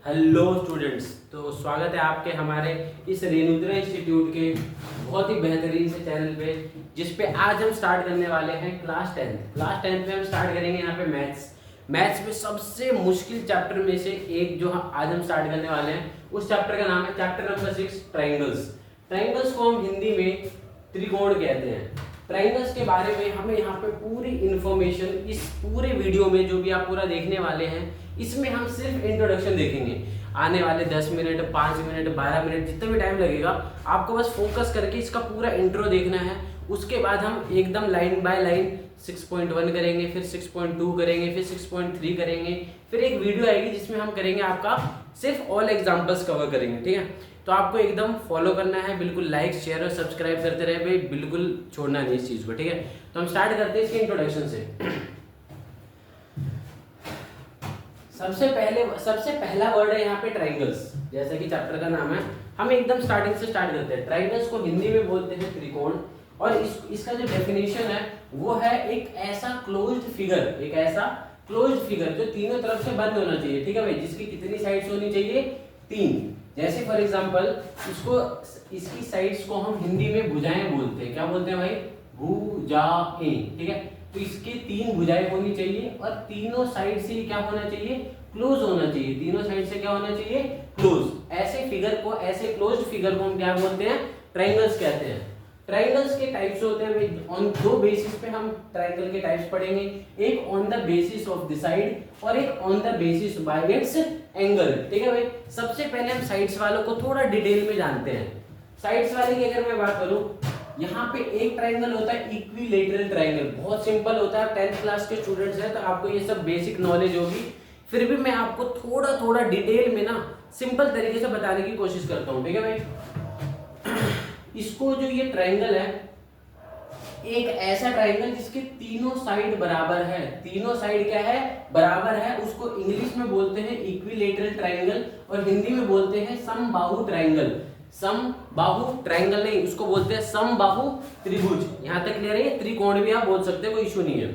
Hello students, तो स्वागत है आपके हमारे इस रेणुद्रा इंस्टीट्यूट के बहुत ही बेहतरीन से चैनल पे, जिस पे आज हम स्टार्ट करने वाले हैं क्लास 10 पे हम स्टार्ट करेंगे यहाँ पे मैथ्स में सबसे मुश्किल चैप्टर में से एक जो आज हम स्टार्ट करने वाले हैं। उस चैप्टर का नाम है चैप्टर नंबर 6 ट्राइंगल्स को हम हिंदी में त्रिकोण कहते हैं। ट्राइंगल्स के बारे में हमें यहाँ पे पूरी इंफॉर्मेशन इस पूरे वीडियो में जो भी आप पूरा देखने वाले हैं, इसमें हम सिर्फ इंट्रोडक्शन देखेंगे। आने वाले 10 मिनट 5 मिनट 12 मिनट जितना भी टाइम लगेगा, आपको बस फोकस करके इसका पूरा इंट्रो देखना है। उसके बाद हम एकदम लाइन बाय लाइन 6.1 करेंगे, फिर 6.2 करेंगे, फिर 6.3 करेंगे, फिर एक वीडियो आएगी जिसमें हम करेंगे आपका सिर्फ ऑल एग्जाम्पल्स कवर करेंगे। ठीक है, तो आपको एकदम फॉलो करना है, बिल्कुल लाइक शेयर और सब्सक्राइब करते रहे भाई, बिल्कुल छोड़ना नहीं इस चीज़ को। ठीक है, तो हम स्टार्ट करते हैं इसके इंट्रोडक्शन से। सबसे पहला वर्ड है यहाँ पे ट्राइंगल्स, जैसा कि चैप्टर का नाम है। हम एकदम स्टार्टिंग से स्टार्ट करते हैं। ट्राइंगल्स को हिंदी में बोलते हैं त्रिकोण, और इसका जो डेफिनेशन है वो है एक ऐसा क्लोज्ड फिगर जो तीनों तरफ से बंद होना चाहिए। ठीक है भाई, जिसकी कितनी साइड्स होनी चाहिए? 3। जैसे फॉर एग्जांपल इसकी साइड्स को हम हिंदी में भुजाएं बोलते हैं। क्या बोलते हैं भाई? भुजाएं। ठीक है, तो इसकी 3 भुजाएं होनी चाहिए और तीनों साइड से क्या होना चाहिए? क्लोज होना चाहिए। तीनों साइड से क्या होना चाहिए? क्लोज। ऐसे क्लोज्ड फिगर को हम क्या बोलते हैं? ट्राइंगल्स कहते हैं। ट्राइंगल्स के टाइप्स होते हैं भाई, ऑन 2 बेसिस पे हम ट्राइंगल के टाइप्स पढ़ेंगे। एक on the basis of the side और एक on the basis bye it's angle. ठीक है भाई, सबसे पहले हम साइड्स वालों को थोड़ा डिटेल में जानते हैं। साइड्स वाले की अगर मैं बात करूं, यहाँ पे एक ट्राइंगल होता है इक्विलेटरल ट्राइंगल। बहुत सिंपल होता है, 10th क्लास के स्टूडेंट्स हैं तो आपको ये सब बेसिक नॉलेज होगी। फिर भी मैं आपको थोड़ा डिटेल में ना सिंपल तरीके से बताने की कोशिश करता हूँ। ठीक है भाई, इसको जो ये ट्राइंगल है, एक ऐसा ट्राइंगल जिसके तीनों साइड बराबर है। तीनों साइड क्या है? बराबर है। उसको इंग्लिश में बोलते हैं इक्विलेटरल ट्राइंगल और हिंदी में बोलते हैं समबाहु ट्राइंगल। समबाहु ट्राइंगल नहीं, उसको बोलते हैं समबाहु त्रिभुज। यहां तक क्लियर है? त्रिकोण भी आप बोल सकते हैं, कोई इशू नहीं है।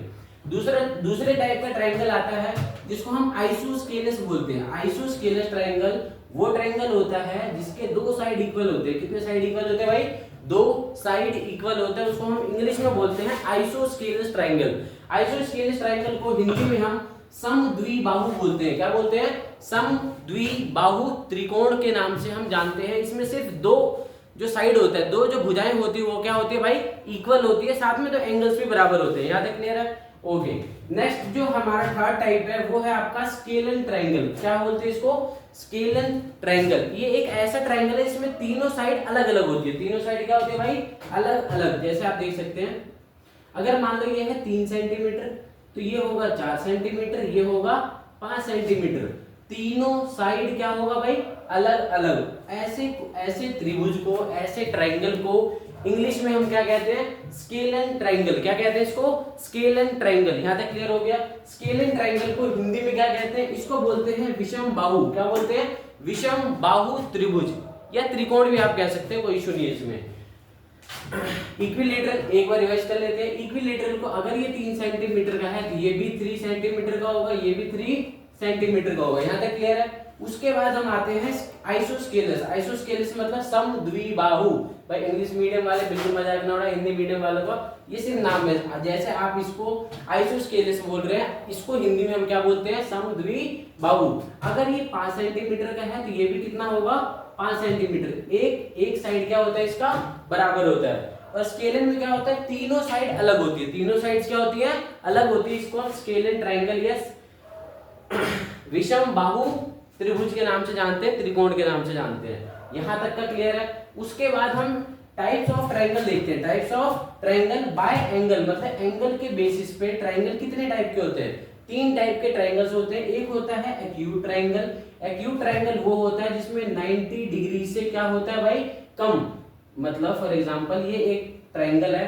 दूसरे टाइप का ट्राइंगल आता है जिसको हम आइसोस्केलस बोलते हैं। आइसोस्केलस ट्राइंगल वो ट्राइंगल होता है जिसके 2 साइड इक्वल होते हैं। कितने साइड इक्वल होते हैं भाई? 2 साइड इक्वल होते हैं। उसको हम इंग्लिश में बोलते हैं आइसोस्केलस ट्राइंगल। आइसोस्केलस ट्राइंगल को हिंदी में हम समद्विबाहु बोलते हैं। क्या बोलते हैं? समद्विबाहु त्रिकोण के नाम से हम जानते हैं। इसमें सिर्फ 2 जो साइड होता है, 2 जो भुजाएं होती है वो क्या होती है भाई? इक्वल होती है। साथ में तो एंगल्स भी बराबर होते हैं। यहाँ तक क्लियर है? ओके, नेक्स्ट जो हमारा थर्ड टाइप है वो है आपका स्केलन ट्राइंगल। क्या बोलते हैं इसको? Scalene triangle. ये एक ऐसा ट्राइंगल है जिसमें तीनों साइड अलग अलग होती है। तीनों साइड क्या होती है भाई? अलग अलग। जैसे आप देख सकते हैं, अगर मान लो ये है 3 सेंटीमीटर, तो ये होगा 4 सेंटीमीटर, ये होगा 5 सेंटीमीटर। तीनों साइड क्या होगा भाई? अलग अलग। ऐसे त्रिभुज को, ऐसे ट्राइंगल को इंग्लिश में हम क्या कहते हैं? Scalene triangle. क्या कहते हैं इसको? Scalene triangle. यहां तक क्लियर हो गया? स्केलन ट्राइंगल को हिंदी में क्या कहते हैं? इसको बोलते हैं विषम बाहु। क्या बोलते हैं? विषम बाहु त्रिभुज या त्रिकोण भी आप कह सकते हैं, कोई इशू नहीं है इसमें। इक्विलेटरल एक बार रिवाइज कर लेते हैं। इक्विलेटरल को अगर ये 3 सेंटीमीटर का है तो ये भी 3 सेंटीमीटर का होगा, ये भी 3 सेंटीमीटर का होगा। यहां तक क्लियर है? उसके बाद हम आते हैं आइसोस्केलस। आइसोस्केलस मतलब समद्विबाहु। भाई इंग्लिश मीडियम वाले बिल्कुल मजाक ना उड़ाएं, हिंदी मीडियम वालों को ये सिर्फ नाम है। जैसे आप इसको आइसोस्केलस बोल रहे हैं, इसको हिंदी में हम क्या बोलते हैं? समद्विबाहु। अगर ये 5 सेंटीमीटर का है तो ये भी कितना होगा? 5 सेंटीमीटर। एक साइड क्या होता है इसका? बराबर होता है। और स्केलन में क्या होता है? तीनों साइड अलग होती है। तीनों साइड्स क्या होती है? अलग होती है। इसको स्केलन ट्राइंगल या विषम बाहु त्रिभुज के नाम से जानते हैं, त्रिकोण के नाम से जानते हैं। यहां तक का क्लियर है? उसके बाद हम टाइप्स ऑफ ट्राइंगल देखते हैं। Types of triangle bye angle, मतलब एंगल के बेसिस पे ट्राइंगल कितने टाइप के होते हैं? 3 टाइप के ट्राइंगल्स होते हैं। एक होता है एक्यूट ट्राइंगल। एक्यूट ट्राइंगल वो होता है जिसमें 90 डिग्री से क्या होता है भाई? कम। मतलब फॉर एग्जांपल ये एक ट्राइंगल है,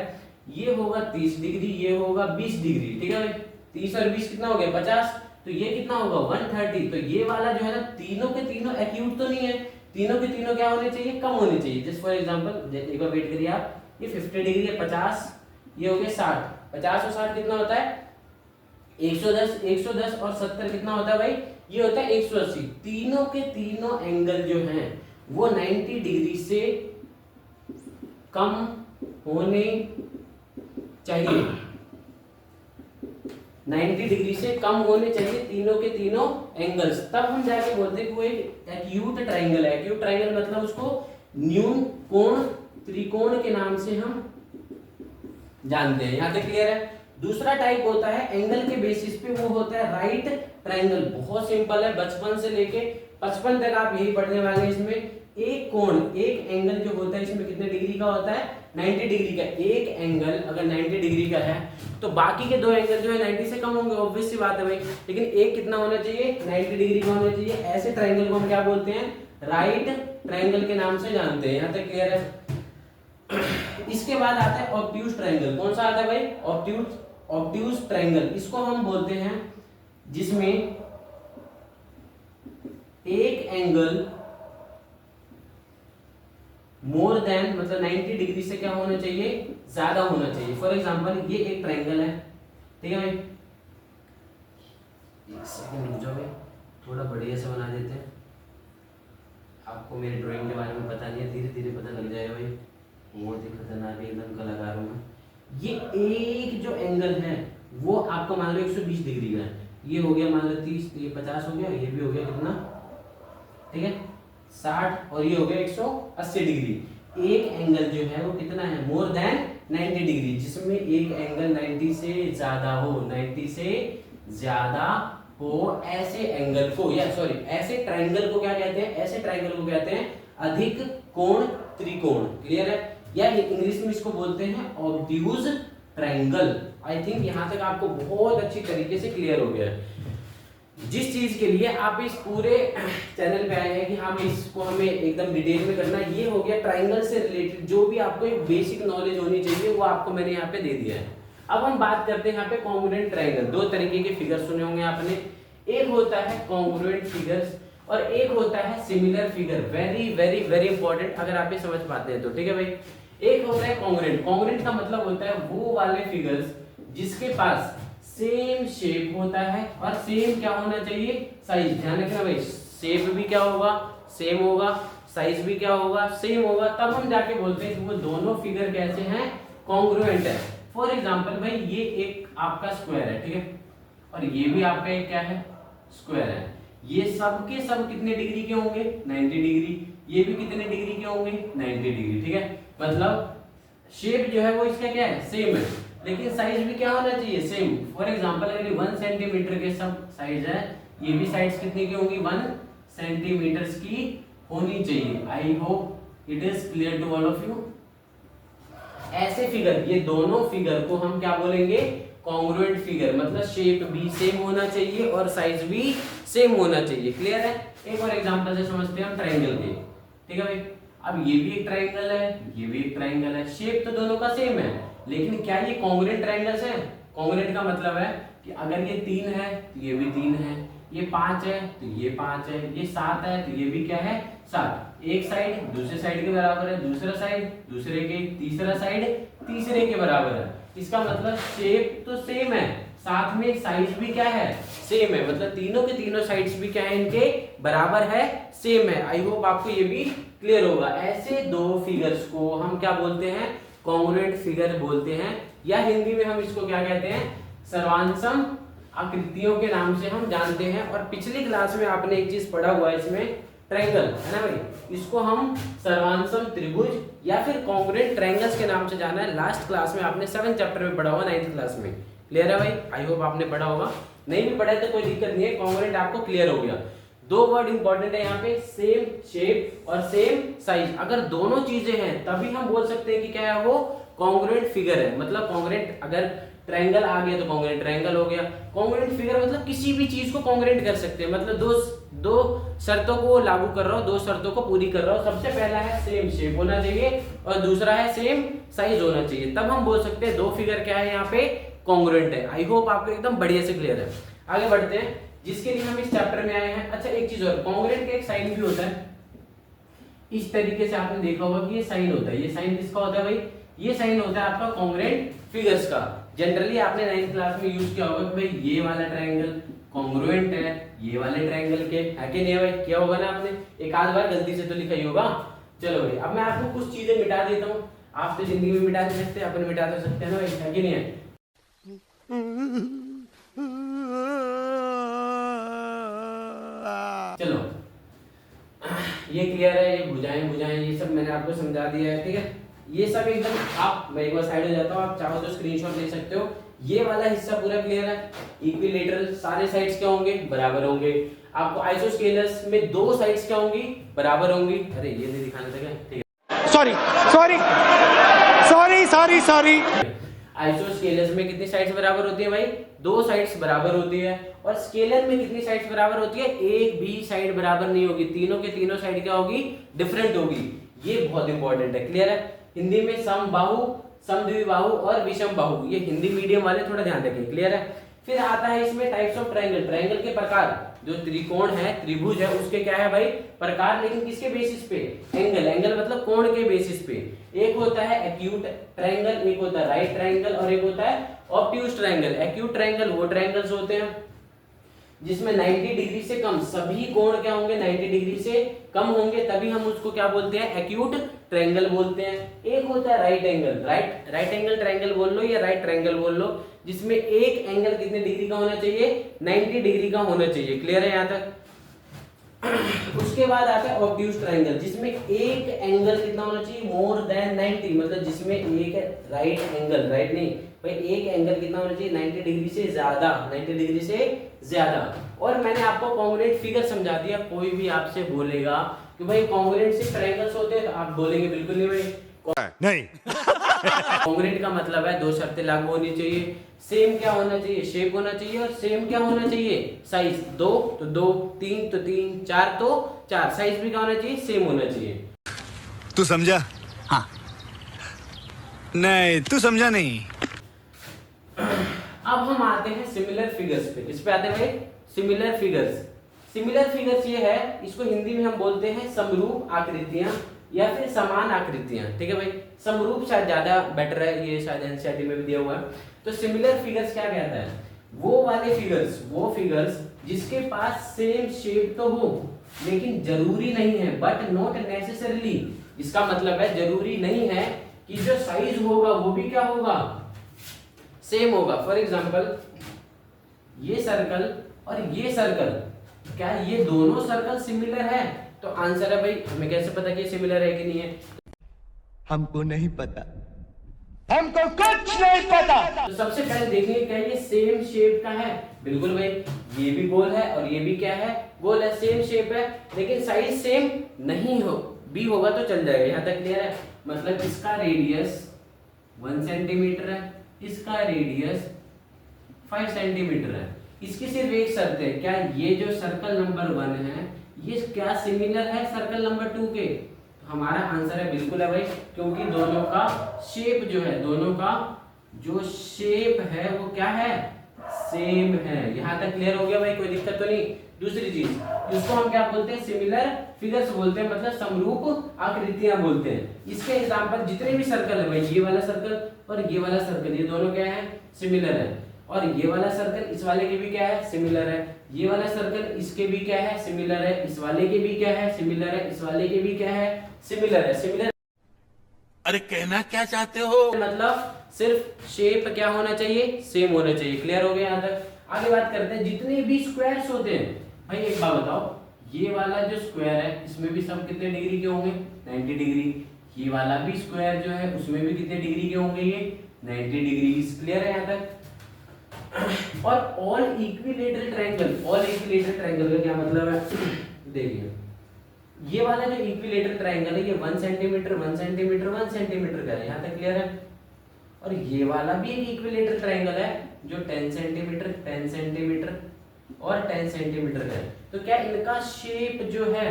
ये होगा 30 डिग्री, ये होगा 20 डिग्री। ठीक है भाई, 30 और 20 कितना हो गया? 50। तो ये कितना होगा? 130। तो ये वाला जो है ना, तीनों के तीनों एक्यूट तो नहीं है, तीनों के तीनों क्या होने चाहिए? कम होने चाहिए। जस्ट फॉर एग्जांपल एक बार वेट करिए आप, ये 50 डिग्री है, 50, ये हो गया 60। 50 और 60 कितना होता है? 110। 110 और 70 कितना होता है भाई? ये होता है 180। तीनों के तीनों एंगल जो हैं वो 90 डिग्री से कम होने चाहिए, 90 डिग्री से कम होने चाहिए तीनों के तीनों एंगल्स, तब हम जाके बोलते हैं कि वो एक एक्यूट ट्राइंगल है। एक्यूट ट्राइंगल मतलब उसको न्यून कोण त्रिकोण के नाम से हम जानते हैं। यहां तक क्लियर है। दूसरा टाइप होता है एंगल के बेसिस पे, वो होता है राइट ट्राइंगल। बहुत सिंपल है, बचपन से लेके 55 तक आप यही पढ़ने वाले हैं। इसमें एक कोण, एक एंगल जो होता है इसमें कितने डिग्री का होता है, 90 डिग्री का। एक एंगल अगर 90 डिग्री का है तो बाकी के दो एंगल जो है 90 से कम होंगे, ऑब्वियस सी बात है भाई। लेकिन एक कितना होना चाहिए, 90 डिग्री का होना चाहिए। ऐसे ट्राइंगल को हम क्या बोलते हैं, राइट ट्राइंगल के नाम से जानते हैं। यहां तक क्लियर है। इसके बाद आता है ऑब्ट्यूज ट्राइंगल। कौन सा आता है भाई, ऑब्ट्यूज ट्राइंगल। इसको हम बोलते हैं जिसमें एक एंगल मोर देन मतलब 90 डिग्री से क्या होना चाहिए, ज्यादा होना चाहिए। फॉर एग्जांपल ये एक ट्राइंगल है, ठीक है भाई। एक सेकंड रुक जाओ भाई, थोड़ा बढ़िया से बना देते हैं। आपको मेरी ड्राइंग के बारे में पता नहीं है, धीरे धीरे पता लग जाएगा भाई। बहुत ही खतरनाक एकदम कलाकार हूं मैं। ये एक जो एंगल है वो आपको मान लो 120 डिग्री का है। ये हो गया मान लो 30, ये 50 हो गया, ये भी हो गया कितना, ठीक है 60, और ये हो गया 180 डिग्री। एक एंगल जो है वो कितना है, मोर देन 90 डिग्री, जिसमें एक एंगल 90 से ज्यादा हो, 90 से ज्यादा हो। ऐसे एंगल को या सॉरी ऐसे ट्राइंगल को क्या कहते हैं, ऐसे ट्राइंगल को कहते हैं अधिक कोण त्रिकोण। क्लियर है। या इंग्लिश में इसको बोलते हैं ऑब्ट्यूज ट्राइंगल। आई थिंक यहां तक आपको बहुत अच्छी तरीके से क्लियर हो गया है। जिस चीज के लिए आप इस पूरे चैनल पे आए हैं कि हम इसको हमें एकदम डिटेल में करना है, ये हो गया ट्राइंगल से रिलेटेड जो भी आपको एक बेसिक नॉलेज होनी चाहिए वो आपको मैंने यहाँ पे दे दिया है। अब हम बात करते हैं यहाँ पे कॉन्ग्रुएंट ट्राइंगल। दो तरीके के फिगर सुने होंगे आपने, एक होता है कॉन्ग्रुएंट फिगर्स और एक होता है similar figure. Very very very important, अगर आप ये समझ पाते हैं तो, ठीक है भाई। एक होता है कॉन्ग्रुएंट। कॉन्ग्रुएंट का मतलब होता है वो वाले फिगर्स जिसके पास सेम शेप होता है और सेम क्या होना चाहिए, साइज। ध्यान रखना भाई, शेप भी क्या होगा, सेम होगा, साइज भी क्या होगा, सेम होगा, तब हम जाके बोलते हैं कि वो दोनों फिगर कैसे हैं, कॉन्ग्रुएंट है। फॉर एग्जांपल भाई ये एक आपका स्क्वायर है, ठीक है, और ये भी आपका एक क्या है, स्क्वायर है। ये सब के सब कितने डिग्री के होंगे, 90 डिग्री। ये भी कितने डिग्री के होंगे, 90 डिग्री, ठीक है। मतलब शेप जो है वो इसका क्या है, सेम है, लेकिन साइज भी क्या होना चाहिए, सेम। फॉर एग्जांपल अगर 1 सेंटीमीटर के सब साइज है, ये भी साइड्स कितनी की होंगी, 1 सेंटीमीटर की होनी चाहिए। I hope it is clear to all of you. ऐसे फिगर, ये दोनों फिगर को हम क्या बोलेंगे, कॉन्ग्रुएंट फिगर। मतलब शेप भी सेम होना चाहिए और साइज भी सेम होना चाहिए। क्लियर है। एक और एग्जांपल से समझते हैं हम ट्राइंगल के, ठीक है भाई। अब ये भी एक ट्राइंगल है, ये भी एक ट्राइंगल है, शेप तो दोनों का सेम है, लेकिन क्या ये कॉन्ग्रुएंट ट्राइंगल्स हैं। कॉन्ग्रुएंट का मतलब है कि अगर ये 3 है तो ये भी 3 है, ये 5 है तो ये 5 है, ये 7 है तो ये भी क्या है, 7। एक साइड दूसरे साइड के बराबर है, दूसरा साइड दूसरे के, तीसरा साइड तीसरे के बराबर है। इसका मतलब शेप तो सेम है, साथ में साइज भी क्या है, सेम है। मतलब तीनों के तीनों साइड्स भी क्या है, इनके बराबर है, सेम है। आई होप आपको ये भी क्लियर होगा। ऐसे दो फिगर्स को हम क्या बोलते हैं, कॉन्ग्रुएंट फिगर बोलते हैं, या हिंदी में हम इसको क्या कहते हैं, सर्वांसम आकृतियों के नाम से हम जानते हैं। और पिछली क्लास में आपने एक चीज पढ़ा हुआ है इसमें, ट्रायंगल है ना भाई, इसको हम सर्वांसम त्रिभुज या फिर कॉन्ग्रुएंट ट्रायंगल्स के नाम से जाना है। लास्ट क्लास में आपने 7th चैप्टर में पढ़ा होगा, 9th क्लास में। क्लियर है भाई, आई होप आपने पढ़ा होगा। नहीं भी पढ़ा है तो कोई दिक्कत नहीं है, कॉन्ग्रुएंट आपको क्लियर हो गया। दो वर्ड इंपॉर्टेंट है यहाँ पे, सेम शेप और सेम साइज। अगर दोनों चीजें हैं तभी हम बोल सकते हैं कि क्या है वो, कॉन्ग्रुएंट फिगर है। मतलब कॉन्ग्रुएंट, अगर ट्रायंगल आ गया तो कॉन्ग्रुएंट ट्रायंगल हो गया। कॉन्ग्रुएंट फिगर मतलब किसी भी चीज को कॉन्ग्रुएंट कर सकते हैं। मतलब दो शर्तों को लागू कर रहा हो, दो शर्तों को पूरी कर रहा हो। सबसे पहला है सेम शेप होना चाहिए और दूसरा है सेम साइज होना चाहिए, तब हम बोल सकते हैं दो फिगर क्या है यहाँ पे, कॉन्ग्रुएंट है। आई होप आपको एकदम बढ़िया से क्लियर है। आगे बढ़ते हैं, जिसके लिए हम इस चैप्टर में आए हैं। अच्छा एक चीज और, कॉन्ग्रुएंट का एक साइन भी होता है। इस तरीके से आपने देखा होगा कि ये साइन होता है। ये साइन किसका होता है भाई, ये साइन होता है आपका कॉन्ग्रुएंट फिगर्स का। जनरली आपने 9th क्लास में यूज किया होगा कि भाई ये वाला ट्रायंगल कॉन्ग्रुएंट है, ये वाले ट्रायंगल के, है कि नहीं भाई? किया होगा ना आपने, एक आध बार गलती से तो लिखा ही होगा। चलो भाई अब मैं आपको कुछ चीजें मिटा देता हूँ। आप तो जिंदगी में मिटा नहीं सकते, अपन मिटा तो सकते हैं ना भाई, है कि नहीं है? चलो ये क्लियर है, ये भुजाएं ये सब मैंने आपको समझा दिया है, ठीक है? ये सब एकदम, आप मैं एक बार साइड हो जाता हूँ, आप चाहो तो स्क्रीनशॉट ले सकते हो। ये वाला हिस्सा पूरा क्लियर है। इक्विलेटरल सारे साइड्स क्या होंगे? बराबर होंगे। आपको आइसोस्केलस में दो साइड्स क्या होंगी? बराबर होंगी। अरे ये नहीं दिखाना था क्या? ठीक है, sorry sorry sorry sorry sorry. Isosceles में कितनी साइड्स बराबर होती है भाई? दो साइड्स बराबर होती है। और स्केलर में कितनी साइड्स बराबर होती है? एक भी साइड बराबर नहीं होगी, तीनों के तीनों साइड क्या होगी? डिफरेंट होगी। ये बहुत इंपॉर्टेंट है, क्लियर है? हिंदी में समबाहु, समद्विबाहु और विषम बाहु, ये हिंदी मीडियम वाले थोड़ा ध्यान रखें, क्लियर है? फिर आता है इसमें टाइप्स ऑफ ट्रायंगल, ट्रायंगल के प्रकार। जो त्रिकोण है, त्रिभुज है, उसके क्या है भाई? प्रकार, लेकिन किसके बेसिस पे? एंगल, एंगल मतलब कोण के बेसिस पे। एक होता है एक्यूट ट्रायंगल, एक होता है राइट ट्रायंगल और एक होता है ऑब्ट्यूज ट्रायंगल। एक्यूट ट्रायंगल वो ट्रायंगल्स होते हैं जिसमें 90 डिग्री से कम, सभी कोण क्या होंगे? 90 डिग्री से कम होंगे, तभी हम उसको क्या बोलते हैं? एक्यूट ट्रायंगल बोलते हैं। एक होता है right angle, right angle triangle बोल लो या राइट ट्रायंगल बोल लो, जिसमें एक एंगल कितने डिग्री का होना चाहिए? 90 डिग्री का होना चाहिए, क्लियर है यहाँ तक? उसके बाद आता है ऑब्ट्यूज ट्रायंगल, जिसमें एक एंगल कितना होना चाहिए? मोर देन 90, मतलब जिसमें एक राइट एंगल, राइट नहीं भाई, एक एंगल कितना होना चाहिए? 90 डिग्री से ज्यादा, 90 डिग्री से ज्यादा। और मैंने आपको कॉन्ग्रुएंट फिगर समझा दिया। कोई भी आपसे बोलेगा कि भाई कॉन्ग्रुएंट सिर्फ ट्रायंगल्स होते हैं, तो आप बोलेंगे बिल्कुल नहीं भाई, नहीं। कॉन्ग्रुएंट का मतलब है दो शर्तें लागू होनी चाहिए। सेम क्या होना चाहिए? शेप होना चाहिए। और सेम क्या होना चाहिए? साइज। दो तो दो, तीन तो तीन, चार तो चार, साइज भी क्या होना चाहिए? सेम होना चाहिए। तू समझा? हाँ। नहीं तू समझा नहीं। अब हम आते हैं सिमिलर फिगर्स पे। किस पे आते हैं भाई? Similar figures. सिमिलर फिगर्स ये है, इसको हिंदी में हम बोलते हैं समरूप आकृतियां या फिर समान आकृतियां, ठीक है भाई? समरूप शायद ज्यादा बेटर है, ये शायद एनसीईआरटी में भी दिया हुआ है। तो सिमिलर फिगर्स क्या कहता है? वो वाले फिगर्स, वो फिगर्स जिसके पास सेम शेप तो हो, लेकिन जरूरी नहीं है, बट नॉट नेसेसरली। इसका मतलब है जरूरी नहीं है कि जो साइज होगा वो भी क्या होगा? सेम होगा। फॉर एग्जाम्पल ये सर्कल और ये सर्कल, क्या ये दोनों सर्कल सिमिलर है? तो आंसर है भाई, हमें कैसे पता कि सिमिलर है कि नहीं है? हमको नहीं पता, हमको कुछ नहीं पता। तो सबसे पहले देखिए क्या ये सेम शेप का है? बिल्कुल भाई, ये भी गोल है और ये भी क्या है? गोल है, सेम शेप है, लेकिन साइज सेम नहीं हो, भी होगा तो चल जाएगा। यहाँ तक क्लियर है? मतलब इसका रेडियस 1 सेंटीमीटर है, इसका रेडियस 5 सेंटीमीटर है। इसकी सिर्फ एक शर्त है, क्या ये जो सर्कल नंबर 1 है ये क्या सिमिलर है सर्कल नंबर 2 के? हमारा आंसर है बिल्कुल है भाई, क्योंकि दोनों का शेप जो है, दोनों का जो शेप है वो क्या है? सेम है। यहाँ तक क्लियर हो गया भाई? कोई दिक्कत तो नहीं? दूसरी चीज, इसको हम क्या बोलते हैं? सिमिलर फिगर्स बोलते हैं, मतलब समरूप आकृतियां बोलते हैं। इसके एग्जांपल जितने भी सर्कल है भाई, ये वाला सर्कल और ये वाला सर्कल, ये दोनों क्या है? सिमिलर है। और ये वाला सर्कल इस वाले के भी क्या है? सिमिलर है। ये वाला सर्कल इसके भी क्या है? सिमिलर है। इस वाले के भी क्या है? सिमिलर है। इस वाले के भी क्या है? सिमिलर है। सिमिलर, अरे कहना क्या चाहते हो? मतलब सिर्फ शेप क्या होना चाहिए? सेम होना चाहिए। क्लियर हो गया यहाँ तक? आगे बात करते हैं जितने भी स्क्वायर्स होते हैं भाई। एक बात बताओ, ये वाला जो स्क्वायर है इसमें भी सब कितने डिग्री के होंगे? 90 डिग्री। ये वाला भी स्क्वायर जो है उसमें भी कितने डिग्री के होंगे? ये 90 डिग्री। क्लियर है यहाँ तक? और all equilateral triangle, all equilateral triangle का क्या मतलब है? देखिए ये वाला जो इक्विलेटरल ट्रायंगल है ये 1 सेंटीमीटर 1 सेंटीमीटर 1 सेंटीमीटर का है। यहाँ तक क्लियर है? और ये वाला भी एक इक्विलेटरल ट्रायंगल है जो 10 सेंटीमीटर 10 सेंटीमीटर और 10 सेंटीमीटर का है। तो क्या इनका शेप जो है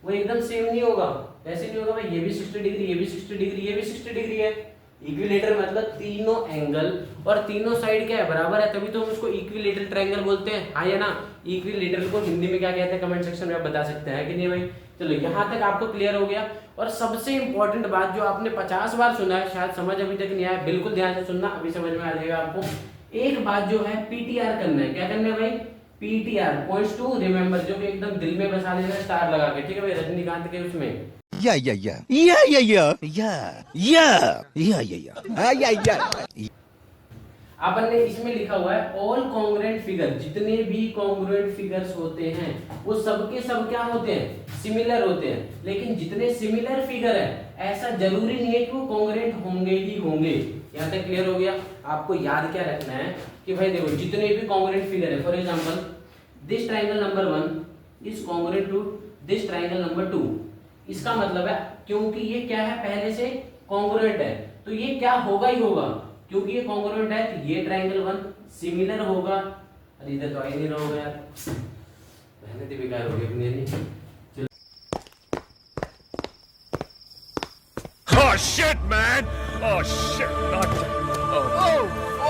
वो एकदम सेम नहीं होगा? ऐसे नहीं होगा भाई, ये भी 60 डिग्री, ये भी 60 डिग्री, ये भी 60 डिग्री है। इक्विलेटर मतलब तीनों एंगल और तीनों साइड क्या है? बराबर है, तभी तो हम उसको इक्विलेटरल ट्रायंगल बोलते हैं, हाँ या ना? इक्विलेटरल को हिंदी में क्या कहते हैं? कमेंट सेक्शन में आप बता सकते हैं कि नहीं भाई? चलो यहाँ तक आपको क्लियर हो गया। और सबसे इंपॉर्टेंट बात जो आपने 50 बार सुना है, शायद समझ अभी तक नहीं आया, बिल्कुल ध्यान से सुनना, अभी समझ में आ जाएगा आपको। एक बात जो है पीटीआर करना है। क्या करना है भाई? PTR पॉइंट्स टू रिमेम्बर, जो कि एकदम दिल में बसा लेना स्टार लगा के, ठीक है भाई, रजनीकांत के उसमें। अपन ने इसमें लिखा हुआ है ऑल कॉन्ग्रुएंट फिगर, जितने भी कॉन्ग्रुएंट फिगर्स होते हैं वो सबके सब क्या होते हैं, सिमिलर होते हैं। लेकिन जितने सिमिलर फिगर है ऐसा जरूरी नहीं है कि वो कॉन्ग्रुएंट होंगे ही होंगे। यहाँ तक क्लियर हो गया? आपको याद क्या रखना है कि भाई देखो, जितने भी कॉन्ग्रुएंट फिगर है, for example this triangle number 1 is congruent to this triangle number 2। इसका मतलब है क्योंकि ये क्या है, पहले से कॉन्ग्रुएंट है, तो ये क्या होगा ही होगा, क्योंकि ये कॉन्ग्रुएंट है तो ये ट्रायंगल 1 सिमिलर होगा। अरे इधर तो आ ही नहीं रहा होगा यार, मेहनत ही बेकार हो गई अपनी। नहीं Oh shit, man! Oh shit, not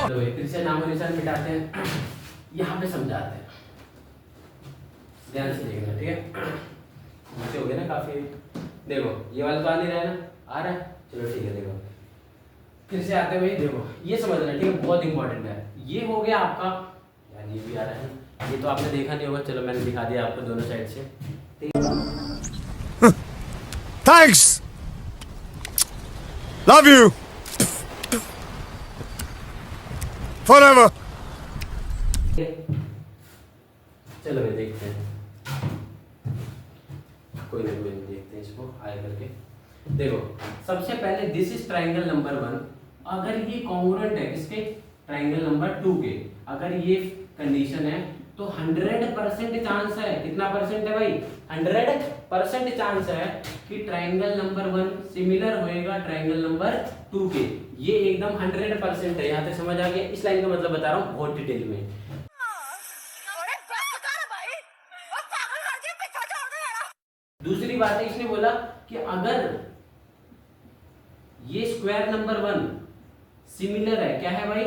तो फिर से नाम और निशान मिटाते हैं, यहाँ पे समझाते हैं, ध्यान से देखना, ठीक है? नीचे हो गया ना काफी। देखो ये वाला तो आ नहीं रहा है ना, आ रहा है, चलो ठीक है। देखो फिर से आते हुए देखो, ये समझना, ठीक है, बहुत इंपॉर्टेंट है। ये हो गया आपका, यार ये भी आ रहा है, ये तो आपने देखा नहीं होगा, चलो मैंने दिखा दिया आपको दोनों साइड से। Thanks! Love you! Forever! चलो भाई देखते हैं, कोई नहीं देखते हैं इसको आगे करके। देखो सबसे पहले दिस इज ट्रायंगल नंबर 1, अगर ये कॉन्ग्रुएंट है किसके, ट्रायंगल नंबर 2 के, अगर ये कंडीशन है तो 100% चांस है, कितना परसेंट है भाई, 100% चांस है कि ट्रायंगल नंबर 1 सिमिलर होएगा ट्रायंगल नंबर 2 के। ये एकदम 100% है। यहाँ तक समझ आ गया? इस लाइन का मतलब बता रहा हूँ बहुत डिटेल में। दूसरी बात है, इसने बोला कि अगर ये स्क्वायर नंबर 1 सिमिलर है, क्या है भाई,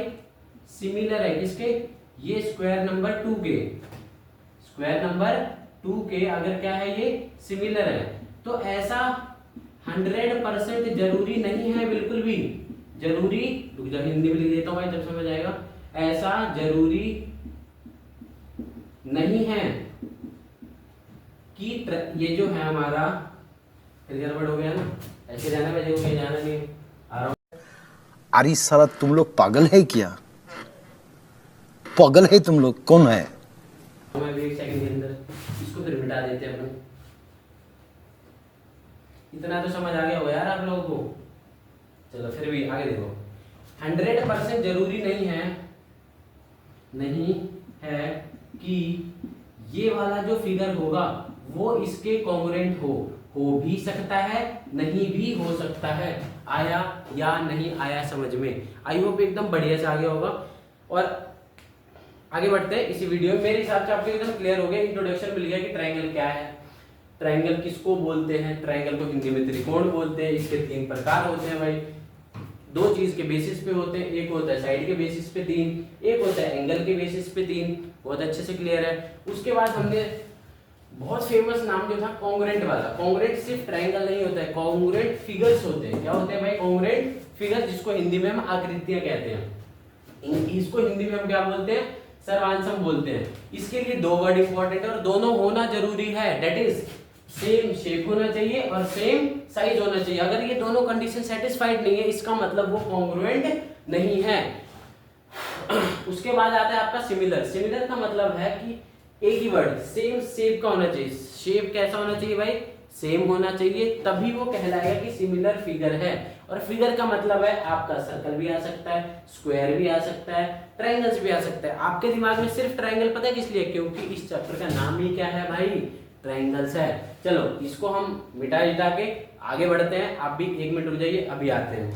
सिमिलर है किसके, ये स्क्वायर नंबर 2 के, स्क्वायर नंबर 2 के अगर क्या है, ये सिमिलर है, तो ऐसा 100% जरूरी नहीं है, बिल्कुल भी जरूरी, रुक जा हिंदी में लिख देता हूं भाई तब समझ आएगा। ऐसा जरूरी नहीं है कि ये जो है हमारा, फिर गड़बड़ हो गया ना, ऐसे जाना भाई, देखो कहीं जाना नहीं आ रहा हूं। अरे साला तुम लोग पागल है क्या, पागल है तुम लोग, कौन है? मैं भी एक सेकंड के अंदर इसको फिर मिटा देते हैं अपन। इतना तो समझ आ गया होगा यार आप लोगों को। चलो फिर भी आगे देखो, 100% जरूरी नहीं है कि ये वाला जो फिगर होगा वो इसके कॉन्ग्रुएंट हो भी सकता है, नहीं भी हो सकता है। आया या नहीं आया समझ में? आई होप एकदम बढ़िया से आ गया होगा। और आगे बढ़ते हैं इसी वीडियो में। मेरे हिसाब से आपको एकदम क्लियर हो गया, इंट्रोडक्शन मिल गया कि ट्रायंगल क्या है, ट्रायंगल किसको बोलते हैं, ट्रायंगल को हिंदी में त्रिकोण बोलते हैं। इसके 3 प्रकार होते हैं भाई, 2 चीज के बेसिस पे होते हैं, एक होता है साइड के बेसिस पे 3, एक होता है एंगल के बेसिस पे 3। बहुत अच्छे से क्लियर है। उसके बाद हमने बहुत फेमस नाम जो था कॉन्ग्रुएंट वाला। कॉन्ग्रुएंट सिर्फ ट्रायंगल नहीं होता है, कॉन्ग्रुएंट फिगर्स होते हैं। क्या होते हैं भाई? कॉन्ग्रुएंट फिगर, जिसको हिंदी में हम आकृतियां कहते हैं। इसको हिंदी में हम क्या बोलते हैं? सर्वांशम बोलते हैं। इसके लिए 2 वर्ड इंपॉर्टेंट है और दोनों होना जरूरी है। दैट इज सेम शेप होना चाहिए और सेम साइज होना चाहिए। अगर ये दोनों कंडीशन सेटिस्फाइड नहीं है, इसका मतलब वो कॉन्ग्रुएंट नहीं है। उसके बाद आता है आपका सिमिलर। सिमिलर का मतलब है कि एक ही वर्ड, सेम शेप का होना चाहिए। शेप कैसा होना चाहिए भाई? सेम होना चाहिए, तभी वो कहलाएगा कि सिमिलर फिगर है। और फिगर का मतलब है आपका सर्कल भी आ सकता है, स्क्वायर भी आ सकता है, ट्रायंगल्स भी आ सकता है। आपके दिमाग में सिर्फ ट्रायंगल पता है किस लिए? क्योंकि इस चैप्टर का नाम ही क्या है भाई? ट्रायंगल्स है। चलो इसको हम मिटा जिटा के आगे बढ़ते हैं। आप भी 1 मिनट रुक जाइए, अभी आते हैं।